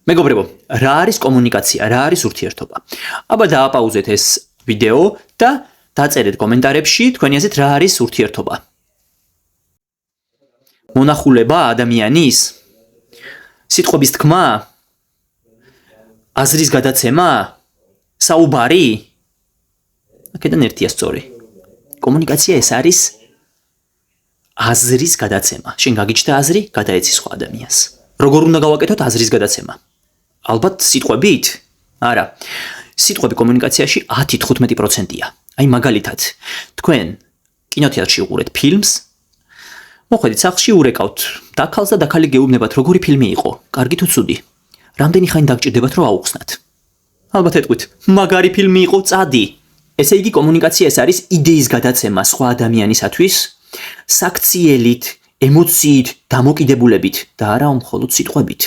მეგობრებო, რა არის კომუნიკაცია, რა არის ურთიერთობა? აბა დააპაუზეთ ეს ვიდეო და დაწერეთ კომენტარებში თქვენი აზრით რა არის ურთიერთობა. მონახულება ადამიანის, სიტყვების თქმა, აზრის გადაცემა, საუბარი? აქედან ერთია სწორი. კომუნიკაცია ეს არის აზრის გადაცემა. შენ გაგიჩნდა აზრი, გადაეცი სხვა ადამიანს. როგორ უნდა გავაკეთოთ აზრის გადაცემა? ალბათ სიტყვებით? არა. სიტყვები კომუნიკაციაში 10-15%-ია. აი მაგალითად, თქვენ კინოთეატრში უყურეთ ფილმს, მოხვედით სახლში, ურეკავთ დაქალს და დაქალი გეუბნებათ, როგორი ფილმი იყო, კარგი თუ ცუდი. რამდენი ხანი დაგჭირდებათ, რომ აუხსნათ? ალბათ ეტყვით, მაგარი ფილმი იყო, წადი. ესე იგი კომუნიკაცია ეს არის იდეის გადაცემა სხვა ადამიანისათვის, საქციელით, ემოციით, დამოკიდებულებით და არა მხოლოდ სიტყვებით.